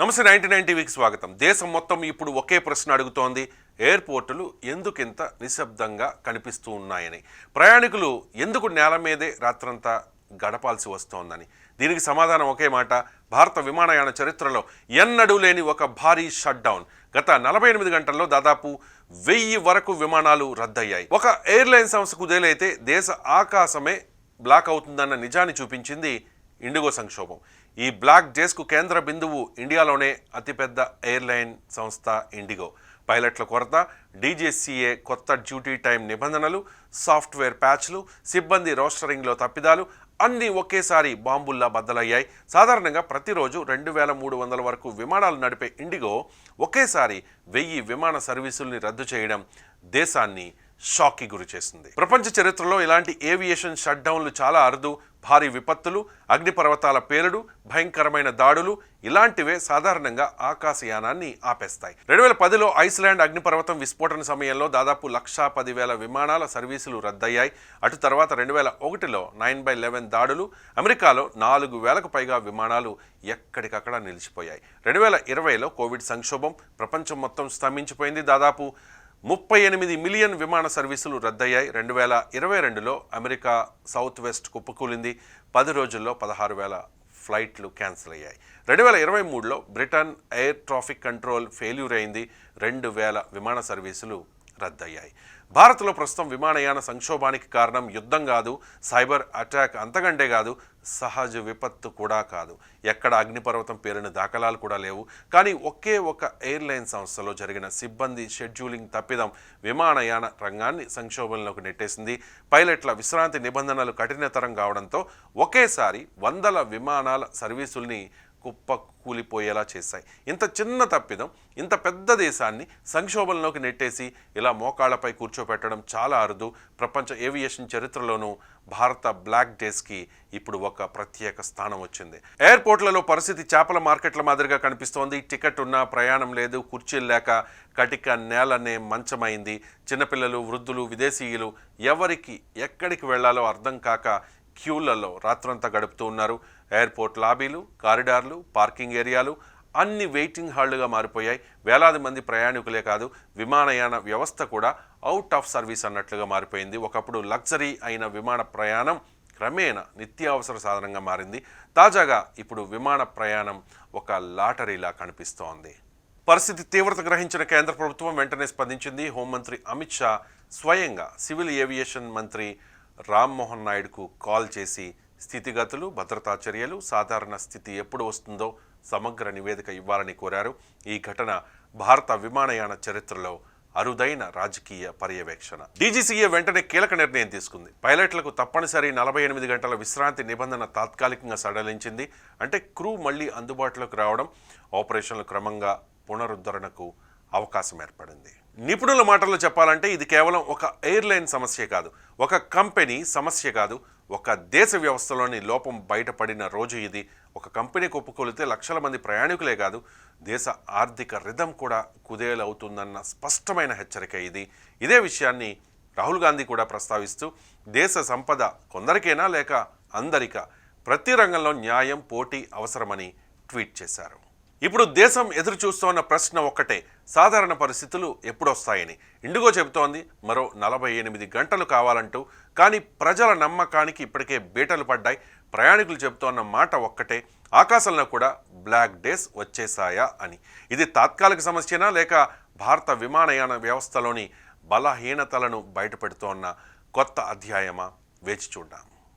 నమస్తే 99 టీవీకి స్వాగతం. దేశం మొత్తం ఇప్పుడు ఒకే ప్రశ్న అడుగుతోంది. ఎయిర్పోర్టులు ఎందుకింత నిశ్శబ్దంగా కనిపిస్తూ ఉన్నాయని, ప్రయాణికులు ఎందుకు నేల మీదే రాత్రంతా గడపాల్సి వస్తోందని. దీనికి సమాధానం ఒకే మాట. భారత విమానయాన చరిత్రలో ఎన్నడూ లేని ఒక భారీ షట్డౌన్. గత 48 గంటల్లో దాదాపు 1000 వరకు విమానాలు రద్దయ్యాయి. ఒక ఎయిర్లైన్ సంస్థ కుదేలైతే దేశ ఆకాశమే బ్లాక్ అవుతుందన్న నిజాన్ని చూపించింది ఇండిగో సంక్షోభం. ఈ బ్లాక్ డేస్కు కేంద్ర బిందువు ఇండియాలోనే అతిపెద్ద ఎయిర్లైన్ సంస్థ ఇండిగో. పైలట్ల కొరత, డీజీసీఏ కొత్త డ్యూటీ టైం నిబంధనలు, సాఫ్ట్వేర్ ప్యాచ్లు, సిబ్బంది రోస్టరింగ్లో తప్పిదాలు అన్నీ ఒకేసారి బాంబుల్లా బద్దలయ్యాయి. సాధారణంగా ప్రతిరోజు 2300 వరకు విమానాలు నడిపే ఇండిగో ఒకేసారి 1000 విమాన సర్వీసుల్ని రద్దు చేయడం దేశాన్ని షాక్కి గురి చేసింది. ప్రపంచ చరిత్రలో ఇలాంటి ఏవియేషన్ షట్డౌన్లు చాలా అరుదు. భారీ విపత్తులు, అగ్నిపర్వతాల పేలుడు, భయంకరమైన దాడులు ఇలాంటివే సాధారణంగా ఆకాశయానాన్ని ఆపేస్తాయి. 2010లో ఐస్లాండ్ అగ్నిపర్వతం విస్ఫోటన సమయంలో దాదాపు 1,10,000 విమానాల సర్వీసులు రద్దయ్యాయి. అటు తర్వాత 2001లో 9/11 దాడులు, అమెరికాలో 4,000కు పైగా విమానాలు ఎక్కడికక్కడ నిలిచిపోయాయి. 2020లో కోవిడ్ సంక్షోభం ప్రపంచం మొత్తం స్తంభించిపోయింది. దాదాపు 38 మిలియన్ విమాన సర్వీసులు రద్దయ్యాయి. 2022లో అమెరికా సౌత్ వెస్ట్ కుప్పకూలింది. 10 రోజుల్లో 16,000 ఫ్లైట్లు క్యాన్సిల్ అయ్యాయి. 2023లో Britain air traffic control failure అయింది. 2,000 విమాన సర్వీసులు రద్దయ్యాయి. భారత్లో ప్రస్తుతం విమానయాన సంక్షోభానికి కారణం యుద్ధం కాదు, సైబర్ అటాక్ అంతకంటే కాదు, సహజ విపత్తు కూడా కాదు. ఎక్కడ అగ్నిపర్వతం పేరిన దాఖలాలు కూడా లేవు. కానీ ఒకే ఒక ఎయిర్లైన్ సంస్థలో జరిగిన సిబ్బంది షెడ్యూలింగ్ తప్పిదం విమానయాన రంగాన్ని సంక్షోభంలోకి నెట్టేసింది. పైలట్ల విశ్రాంతి నిబంధనలు కఠినతరం కావడంతో ఒకేసారి 100 విమానాల సర్వీసుల్ని కుప్ప కూలిపోయేలా చేశాయి. ఇంత చిన్న తప్పిదం ఇంత పెద్ద దేశాన్ని సంక్షోభంలోకి నెట్టేసి ఇలా మోకాళ్లపై కూర్చోపెట్టడం చాలా అరుదు. ప్రపంచ ఏవియేషన్ చరిత్రలోనూ భారత బ్లాక్ డేస్కి ఇప్పుడు ఒక ప్రత్యేక స్థానం వచ్చింది. ఎయిర్పోర్ట్లలో పరిస్థితి చేపల మార్కెట్ల మాదిరిగా కనిపిస్తోంది. టికెట్ ఉన్నా ప్రయాణం లేదు, కుర్చీలు లేక కటిక నేలనే మంచమైంది. చిన్నపిల్లలు, వృద్ధులు, విదేశీయులు ఎవరికి ఎక్కడికి వెళ్లాలో అర్థం కాక క్యూలలో రాత్రంతా గడుపుతూ ఉన్నారు. ఎయిర్పోర్ట్ లాబీలు, కారిడార్లు, పార్కింగ్ ఏరియాలు అన్ని వెయిటింగ్ హాళ్లుగా మారిపోయాయి. వేలాది మంది ప్రయాణికులే కాదు, విమానయాన వ్యవస్థ కూడా అవుట్ ఆఫ్ సర్వీస్ అన్నట్లుగా మారిపోయింది. ఒకప్పుడు లగ్జరీ అయిన విమాన ప్రయాణం క్రమేణా నిత్యావసర సాధనంగా మారింది. తాజాగా ఇప్పుడు విమాన ప్రయాణం ఒక లాటరీలా కనిపిస్తోంది. పరిస్థితి తీవ్రత గ్రహించిన కేంద్ర ప్రభుత్వం వెంటనే స్పందించింది. హోంమంత్రి అమిత్ షా స్వయంగా సివిల్ ఏవియేషన్ మంత్రి రామ్మోహన్ నాయుడుకు కాల్ చేసి స్థితిగతులు, భద్రతా చర్యలు, సాధారణ స్థితి ఎప్పుడు వస్తుందో సమగ్ర నివేదిక ఇవ్వాలని కోరారు. ఈ ఘటన భారత విమానయాన చరిత్రలో అరుదైన రాజకీయ పర్యవేక్షణ. డీజీసీఏ వెంటనే కీలక నిర్ణయం తీసుకుంది. పైలట్లకు తప్పనిసరి 48 గంటల విశ్రాంతి నిబంధన తాత్కాలికంగా సడలించింది. అంటే క్రూ మళ్లీ అందుబాటులోకి రావడం, ఆపరేషన్లు క్రమంగా పునరుద్ధరణకు అవకాశం ఏర్పడింది. నిపుణుల మాటల్లో చెప్పాలంటే ఇది కేవలం ఒక ఎయిర్లైన్ సమస్య కాదు, ఒక కంపెనీ సమస్య కాదు, ఒక దేశ వ్యవస్థలోని లోపం బయటపడిన రోజు ఇది. ఒక కంపెనీ కుప్పకూలితే లక్షల మంది ప్రయాణికులే కాదు, దేశ ఆర్థిక రిథం కూడా కుదేలవుతుందన్న స్పష్టమైన హెచ్చరిక ఇది. ఇదే విషయాన్ని రాహుల్ గాంధీ కూడా ప్రస్తావిస్తూ దేశ సంపద కొందరికైనా లేక అందరికా, ప్రతి రంగంలో న్యాయం, పోటీ అవసరమని ట్వీట్ చేశారు. ఇప్పుడు దేశం ఎదురు చూస్తోన్న ప్రశ్న ఒక్కటే, సాధారణ పరిస్థితులు ఎప్పుడొస్తాయని. ఇండిగో చెబుతోంది మరో 48 గంటలు కావాలంటూ. కానీ ప్రజల నమ్మకానికి ఇప్పటికే బీటలు పడ్డాయి. ప్రయాణికులు చెబుతోన్న మాట ఒక్కటే, ఆకాశంలో కూడా బ్లాక్ డేస్ వచ్చేసాయా అని. ఇది తాత్కాలిక సమస్యనా లేక భారత విమానయాన వ్యవస్థలోని బలహీనతలను బయటపెడుతోన్న కొత్త అధ్యాయమా? వేచి చూద్దాం.